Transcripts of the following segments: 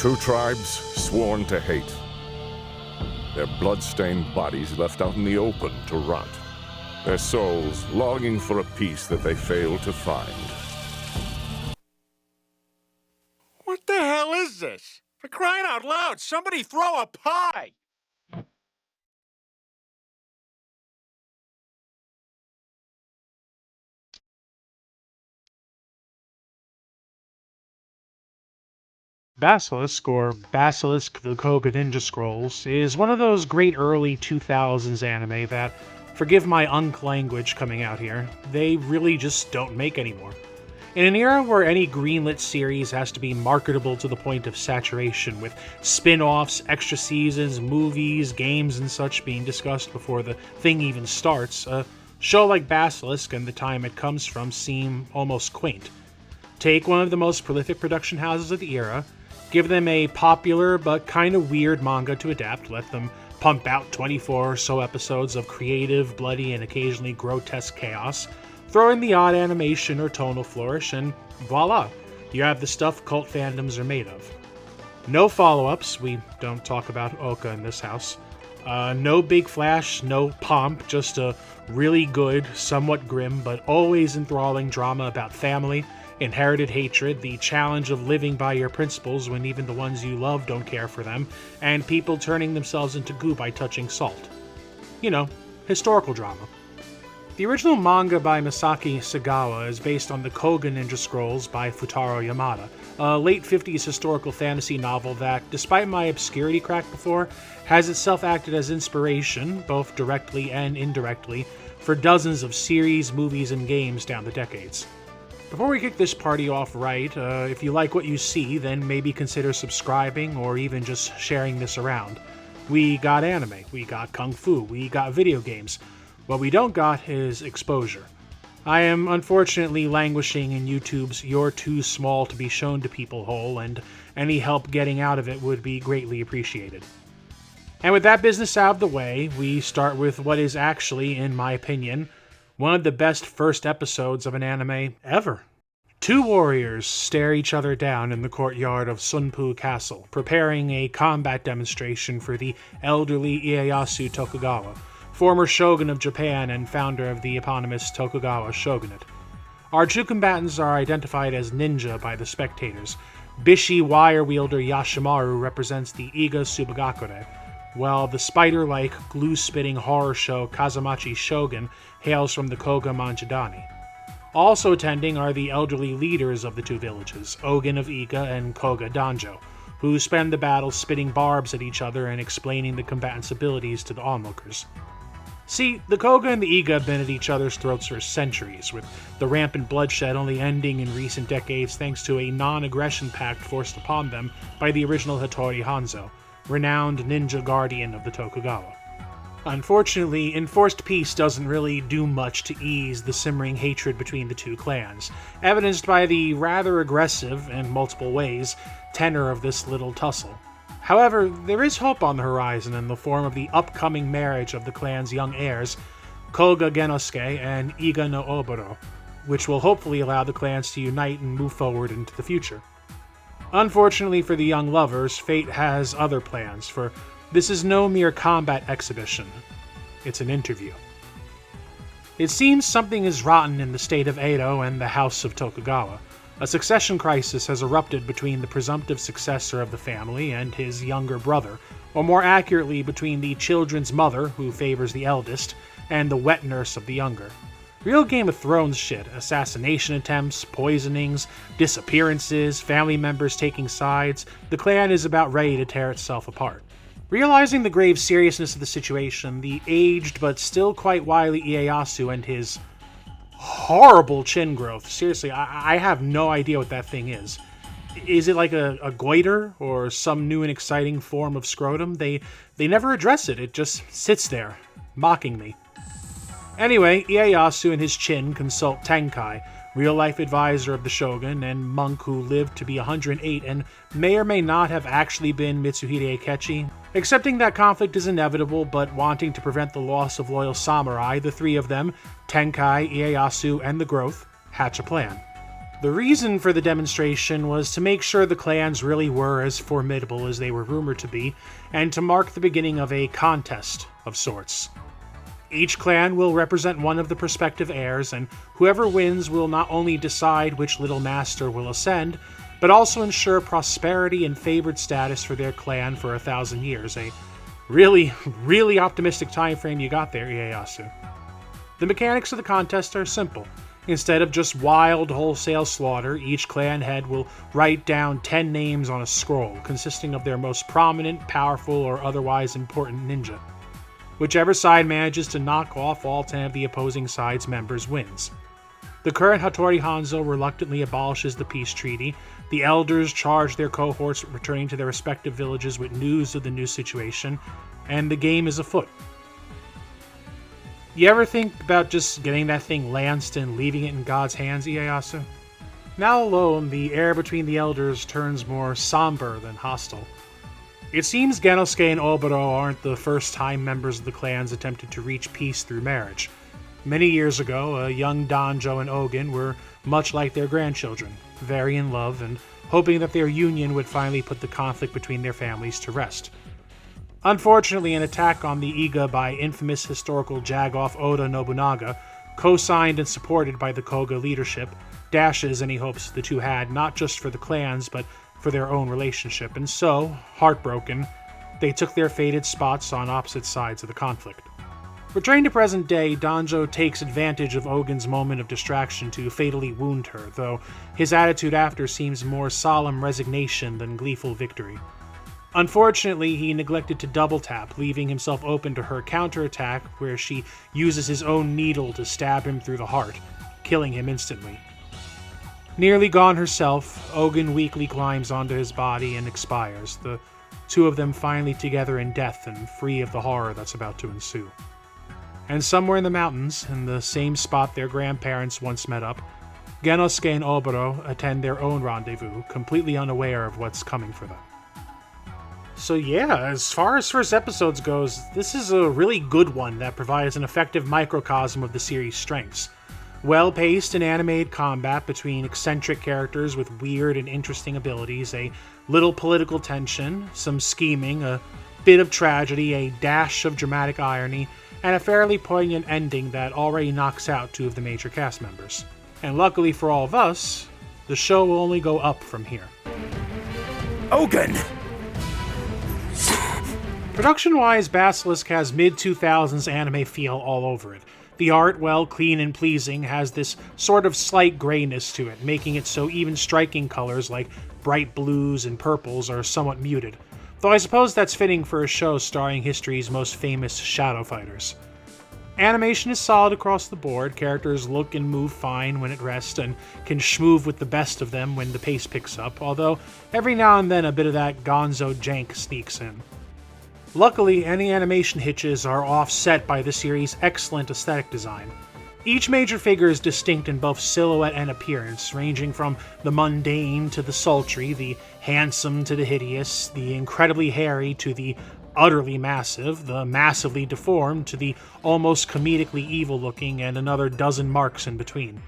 Two tribes sworn to hate. Their blood-stained bodies left out in the open to rot. Their souls longing for a peace that they failed to find. What the hell is this? For crying out loud, somebody throw a pie! Basilisk, or Basilisk the Koga Ninja Scrolls, is one of those great early 2000s anime that, forgive my unk language coming out here, they really just don't make anymore. In an era where any greenlit series has to be marketable to the point of saturation, with spin-offs, extra seasons, movies, games, and such being discussed before the thing even starts, a show like Basilisk and the time it comes from seem almost quaint. Take one of the most prolific production houses of the era, give them a popular but kind of weird manga to adapt, let them pump out 24 or so episodes of creative, bloody, and occasionally grotesque chaos, throw in the odd animation or tonal flourish, and voila, you have the stuff cult fandoms are made of. No follow-ups, we don't talk about Oka in this house. No big flash, no pomp, just a really good, somewhat grim, but always enthralling drama about family, inherited hatred, the challenge of living by your principles when even the ones you love don't care for them, and people turning themselves into goo by touching salt. You know, historical drama. The original manga by Masaki Sagawa is based on the Koga Ninja Scrolls by Futaro Yamada, a late 50s historical fantasy novel that, despite my obscurity crack before, has itself acted as inspiration, both directly and indirectly, for dozens of series, movies, and games down the decades. Before we kick this party off right, if you like what you see, then maybe consider subscribing or even just sharing this around. We got anime, we got kung fu, we got video games. What we don't got is exposure. I am unfortunately languishing in YouTube's "you're too small to be shown to people" hole, and any help getting out of it would be greatly appreciated. And with that business out of the way, we start with what is actually, in my opinion, one of the best first episodes of an anime ever. Two warriors stare each other down in the courtyard of Sunpu Castle, preparing a combat demonstration for the elderly Ieyasu Tokugawa, former shogun of Japan and founder of the eponymous Tokugawa shogunate. Our two combatants are identified as ninja by the spectators. Bishi wire wielder Yashimaru represents the Iga Subagakure, while the spider-like, glue-spitting horror show Kazamachi Shogun hails from the Koga Manjidani. Also attending are the elderly leaders of the two villages, Ogen of Iga and Koga Danjo, who spend the battle spitting barbs at each other and explaining the combatants' abilities to the onlookers. See, the Koga and the Iga have been at each other's throats for centuries, with the rampant bloodshed only ending in recent decades thanks to a non-aggression pact forced upon them by the original Hattori Hanzo, renowned ninja guardian of the Tokugawa. Unfortunately, enforced peace doesn't really do much to ease the simmering hatred between the two clans, evidenced by the rather aggressive, in multiple ways, tenor of this little tussle. However, there is hope on the horizon in the form of the upcoming marriage of the clan's young heirs, Koga Genosuke and Iga no Oboro, which will hopefully allow the clans to unite and move forward into the future. Unfortunately for the young lovers, fate has other plans, for this is no mere combat exhibition. It's an interview. It seems something is rotten in the state of Edo and the House of Tokugawa. A succession crisis has erupted between the presumptive successor of the family and his younger brother, or more accurately between the children's mother, who favors the eldest, and the wet nurse of the younger. Real Game of Thrones shit, assassination attempts, poisonings, disappearances, family members taking sides. The clan is about ready to tear itself apart. Realizing the grave seriousness of the situation, the aged but still quite wily Ieyasu and his horrible chin growth. Seriously, I have no idea what that thing is. Is it like a goiter or some new and exciting form of scrotum? They never address it. It just sits there, mocking me. Anyway, Ieyasu and his chin consult Tenkai, real-life advisor of the shogun and monk who lived to be 108 and may or may not have actually been Mitsuhide Akechi. Accepting that conflict is inevitable, but wanting to prevent the loss of loyal samurai, the three of them, Tenkai, Ieyasu, and the Growth, hatch a plan. The reason for the demonstration was to make sure the clans really were as formidable as they were rumored to be, and to mark the beginning of a contest of sorts. Each clan will represent one of the prospective heirs, and whoever wins will not only decide which little master will ascend, but also ensure prosperity and favored status for their clan for 1,000 years. A really, really optimistic time frame you got there, Ieyasu. The mechanics of the contest are simple. Instead of just wild wholesale slaughter, each clan head will write down 10 names on a scroll, consisting of their most prominent, powerful, or otherwise important ninja. Whichever side manages to knock off all 10 of the opposing side's members wins. The current Hattori Hanzo reluctantly abolishes the peace treaty, the elders charge their cohorts with returning to their respective villages with news of the new situation, and the game is afoot. You ever think about just getting that thing lanced and leaving it in God's hands, Ieyasu? Now alone, the air between the elders turns more somber than hostile. It seems Genosuke and Oboro aren't the first time members of the clans attempted to reach peace through marriage. Many years ago, a young Danjo and Ogen were much like their grandchildren, very in love and hoping that their union would finally put the conflict between their families to rest. Unfortunately, an attack on the Iga by infamous historical jagoff Oda Nobunaga, co-signed and supported by the Koga leadership, dashes any hopes the two had not just for the clans but for their own relationship, and so, heartbroken, they took their fated spots on opposite sides of the conflict. Returning to present day, Danjo takes advantage of Ogen's moment of distraction to fatally wound her, though his attitude after seems more solemn resignation than gleeful victory. Unfortunately, he neglected to double tap, leaving himself open to her counterattack where she uses his own needle to stab him through the heart, killing him instantly. Nearly gone herself, Ogen weakly climbs onto his body and expires, the two of them finally together in death and free of the horror that's about to ensue. And somewhere in the mountains, in the same spot their grandparents once met up, Genosuke and Oboro attend their own rendezvous, completely unaware of what's coming for them. So yeah, as far as first episodes goes, this is a really good one that provides an effective microcosm of the series' strengths. Well-paced and animated combat between eccentric characters with weird and interesting abilities, a little political tension, some scheming, a bit of tragedy, a dash of dramatic irony, and a fairly poignant ending that already knocks out two of the major cast members. And luckily for all of us, the show will only go up from here. Ogen! Production-wise, Basilisk has mid-2000s anime feel all over it. The art, while clean and pleasing, has this sort of slight grayness to it, making it so even striking colors like bright blues and purples are somewhat muted. Though I suppose that's fitting for a show starring history's most famous shadow fighters. Animation is solid across the board, characters look and move fine when at rest, and can schmoove with the best of them when the pace picks up, although every now and then a bit of that gonzo jank sneaks in. Luckily, any animation hitches are offset by the series' excellent aesthetic design. Each major figure is distinct in both silhouette and appearance, ranging from the mundane to the sultry, the handsome to the hideous, the incredibly hairy to the utterly massive, the massively deformed to the almost comedically evil-looking, and another dozen marks in between.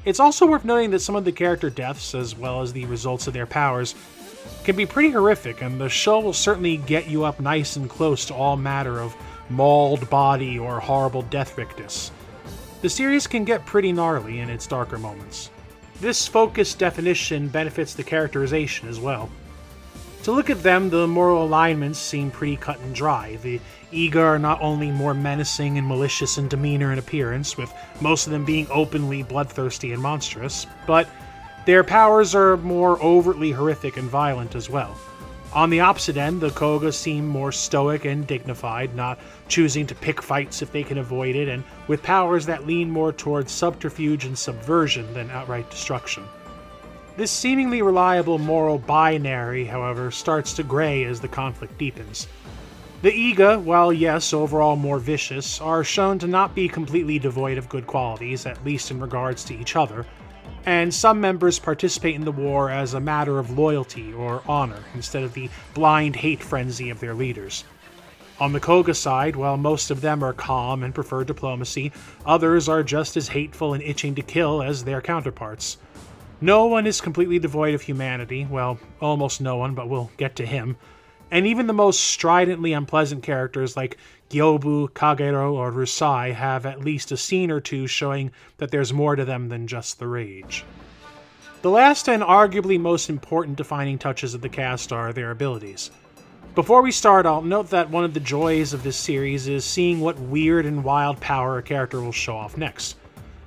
It's also worth noting that some of the character deaths, as well as the results of their powers, can be pretty horrific, and the show will certainly get you up nice and close to all matter of mauled body or horrible death rictus. The series can get pretty gnarly in its darker moments. This focused definition benefits the characterization as well. To look at them, the moral alignments seem pretty cut and dry. The Iga are not only more menacing and malicious in demeanor and appearance, with most of them being openly bloodthirsty and monstrous, but their powers are more overtly horrific and violent as well. On the opposite end, the Koga seem more stoic and dignified, not choosing to pick fights if they can avoid it, and with powers that lean more towards subterfuge and subversion than outright destruction. This seemingly reliable moral binary, however, starts to gray as the conflict deepens. The Iga, while yes, overall more vicious, are shown to not be completely devoid of good qualities, at least in regards to each other, and some members participate in the war as a matter of loyalty or honor, instead of the blind hate frenzy of their leaders. On the Koga side, while most of them are calm and prefer diplomacy, others are just as hateful and itching to kill as their counterparts. No one is completely devoid of humanity, well, almost no one, but we'll get to him. And even the most stridently unpleasant characters like Gyobu, Kagero, or Rusai have at least a scene or two showing that there's more to them than just the rage. The last and arguably most important defining touches of the cast are their abilities. Before we start, I'll note that one of the joys of this series is seeing what weird and wild power a character will show off next.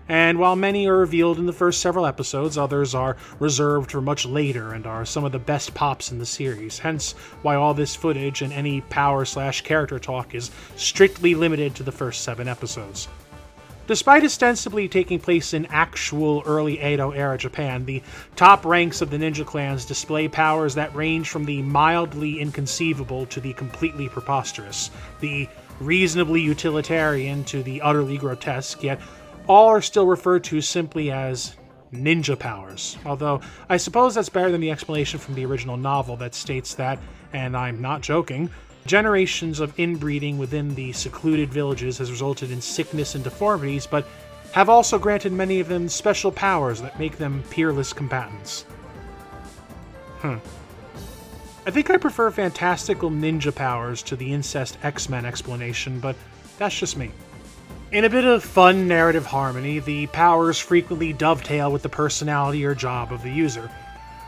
And while many are revealed in the first several episodes, others are reserved for much later and are some of the best pops in the series, hence why all this footage and any power/character talk is strictly limited to the first 7 episodes. Despite ostensibly taking place in actual early Edo era Japan, the top ranks of the ninja clans display powers that range from the mildly inconceivable to the completely preposterous, the reasonably utilitarian to the utterly grotesque, yet all are still referred to simply as ninja powers, although I suppose that's better than the explanation from the original novel that states that, and I'm not joking, generations of inbreeding within the secluded villages has resulted in sickness and deformities, but have also granted many of them special powers that make them peerless combatants. I think I prefer fantastical ninja powers to the incest X-Men explanation, but that's just me. In a bit of fun narrative harmony, the powers frequently dovetail with the personality or job of the user.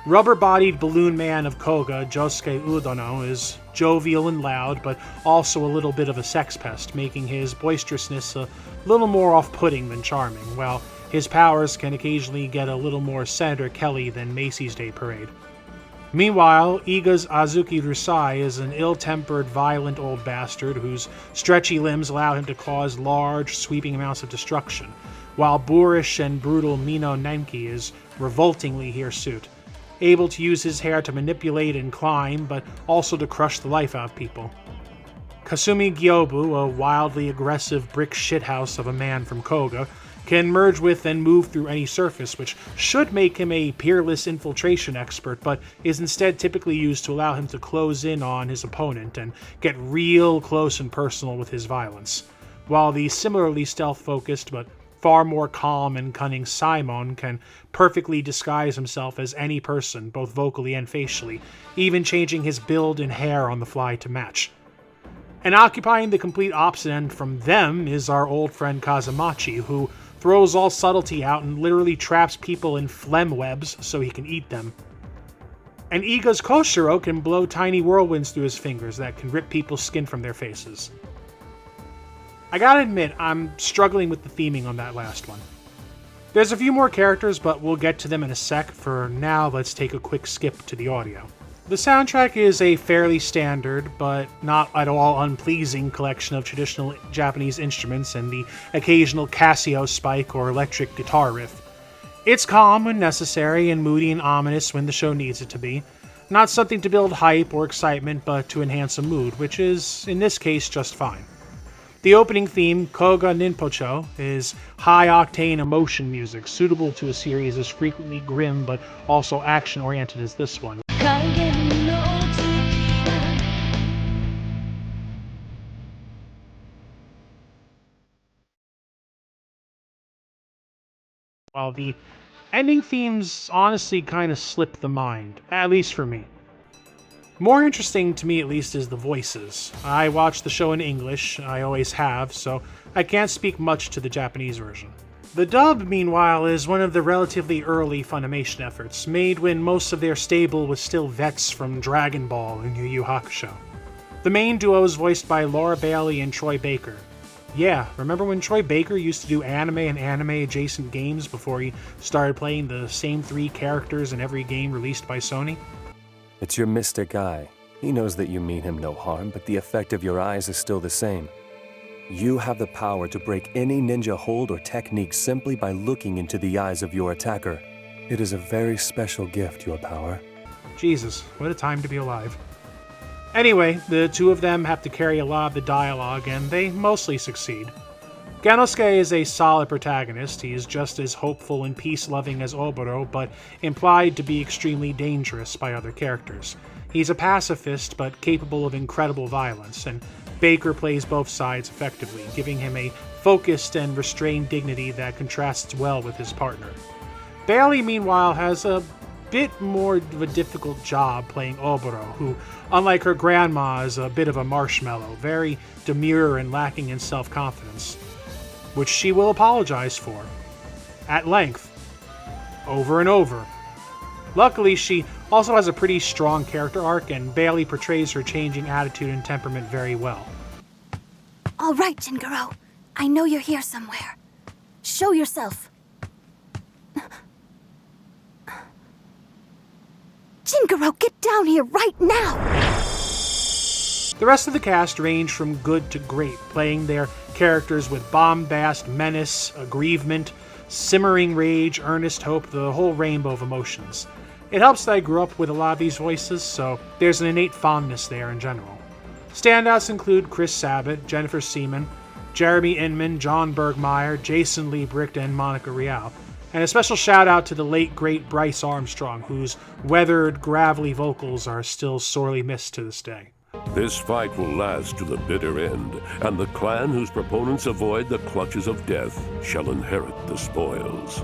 Rubber-bodied balloon man of Koga, Josuke Udono, is jovial and loud, but also a little bit of a sex pest, making his boisterousness a little more off-putting than charming, while his powers can occasionally get a little more Senator Kelly than Macy's Day Parade. Meanwhile, Iga's Azuki Rusai is an ill-tempered, violent old bastard whose stretchy limbs allow him to cause large, sweeping amounts of destruction, while boorish and brutal Mino Nenki is revoltingly hirsute, able to use his hair to manipulate and climb, but also to crush the life out of people. Kasumi Gyobu, a wildly aggressive brick shithouse of a man from Koga, can merge with and move through any surface, which should make him a peerless infiltration expert, but is instead typically used to allow him to close in on his opponent and get real close and personal with his violence. While the similarly stealth-focused but far more calm and cunning Simon can perfectly disguise himself as any person, both vocally and facially, even changing his build and hair on the fly to match. And occupying the complete opposite end from them is our old friend Kazamachi, who throws all subtlety out and literally traps people in phlegm webs so he can eat them. And Iga's Koshiro can blow tiny whirlwinds through his fingers that can rip people's skin from their faces. I gotta admit, I'm struggling with the theming on that last one. There's a few more characters, but we'll get to them in a sec. For now, let's take a quick skip to the audio. The soundtrack is a fairly standard, but not at all unpleasing collection of traditional Japanese instruments and the occasional Casio spike or electric guitar riff. It's calm when necessary and moody and ominous when the show needs it to be. Not something to build hype or excitement, but to enhance a mood, which is, in this case, just fine. The opening theme, Koga Ninpocho, is high-octane emotion music, suitable to a series as frequently grim but also action-oriented as this one. While the ending themes honestly kind of slip the mind, at least for me. More interesting to me at least is the voices. I watch the show in English, I always have, so I can't speak much to the Japanese version. The dub, meanwhile, is one of the relatively early Funimation efforts, made when most of their stable was still vets from Dragon Ball and Yu Yu Hakusho. The main duo is voiced by Laura Bailey and Troy Baker. Yeah, remember when Troy Baker used to do anime and anime-adjacent games before he started playing the same 3 characters in every game released by Sony? It's your mystic eye. He knows that you mean him no harm, but the effect of your eyes is still the same. You have the power to break any ninja hold or technique simply by looking into the eyes of your attacker. It is a very special gift, your power. Jesus, what a time to be alive. Anyway, the two of them have to carry a lot of the dialogue, and they mostly succeed. Genosuke is a solid protagonist. He is just as hopeful and peace-loving as Oboro, but implied to be extremely dangerous by other characters. He's a pacifist, but capable of incredible violence, and Baker plays both sides effectively, giving him a focused and restrained dignity that contrasts well with his partner. Bailey, meanwhile, has a bit more of a difficult job playing Oboro, who, unlike her grandma, is a bit of a marshmallow, very demure and lacking in self-confidence, which she will apologize for, at length, over and over. Luckily, she also has a pretty strong character arc, and Bailey portrays her changing attitude and temperament very well. All right, Jingaro. I know you're here somewhere. Show yourself. Jingaro, get down here right now! The rest of the cast range from good to great, playing their characters with bombast, menace, aggrievement, simmering rage, earnest hope, the whole rainbow of emotions. It helps that I grew up with a lot of these voices, so there's an innate fondness there in general. Standouts include Chris Sabat, Jennifer Seaman, Jeremy Inman, John Bergmeyer, Jason Liebricht, and Monica Rial. And a special shout out to the late great Bryce Armstrong, whose weathered, gravelly vocals are still sorely missed to this day. This fight will last to the bitter end, and the clan whose proponents avoid the clutches of death shall inherit the spoils.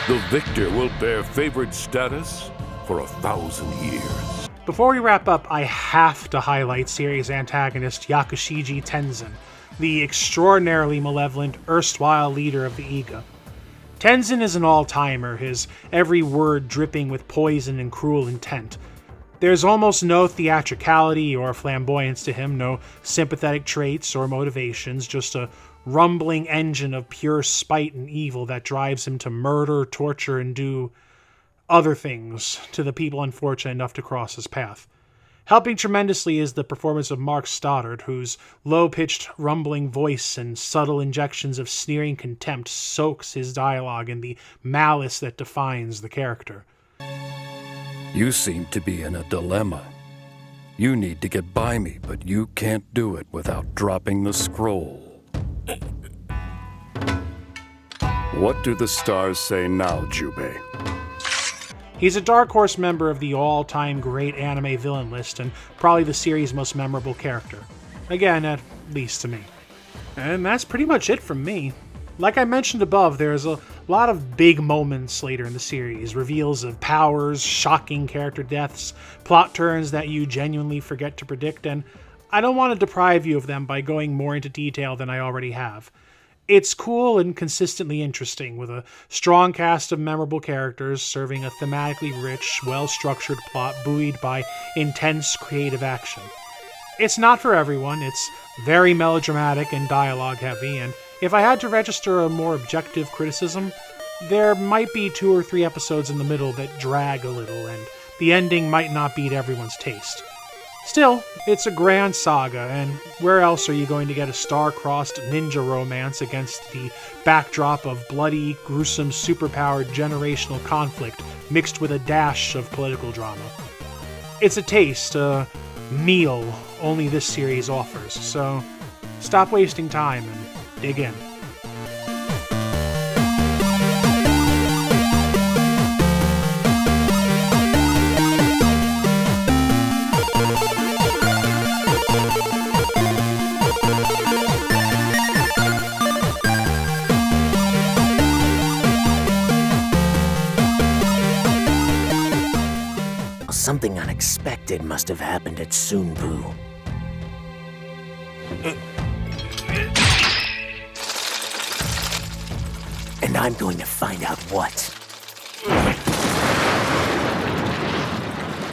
The victor will bear favored status for 1,000 years. Before we wrap up, I have to highlight series antagonist Yakushiji Tenzin, the extraordinarily malevolent, erstwhile leader of the Iga. Tenzin is an all-timer, his every word dripping with poison and cruel intent. There's almost no theatricality or flamboyance to him, no sympathetic traits or motivations, just a rumbling engine of pure spite and evil that drives him to murder, torture, and do other things to the people unfortunate enough to cross his path. Helping tremendously is the performance of Mark Stoddard, whose low-pitched, rumbling voice and subtle injections of sneering contempt soaks his dialogue in the malice that defines the character. You seem to be in a dilemma. You need to get by me, but you can't do it without dropping the scroll. What do the stars say now, Jubei? He's a Dark Horse member of the all-time great anime villain list, and probably the series' most memorable character. Again, at least to me. And that's pretty much it from me. Like I mentioned above, there's a lot of big moments later in the series, reveals of powers, shocking character deaths, plot turns that you genuinely forget to predict, and I don't want to deprive you of them by going more into detail than I already have. It's cool and consistently interesting, with a strong cast of memorable characters serving a thematically rich, well-structured plot buoyed by intense creative action. It's not for everyone, it's very melodramatic and dialogue-heavy, and if I had to register a more objective criticism, there might be 2 or 3 episodes in the middle that drag a little, and the ending might not be to everyone's taste. Still, it's a grand saga, and where else are you going to get a star-crossed ninja romance against the backdrop of bloody, gruesome, superpowered generational conflict mixed with a dash of political drama? It's a taste, a meal only this series offers, so stop wasting time and dig in. Something unexpected must have happened at Sunbu. And I'm going to find out what.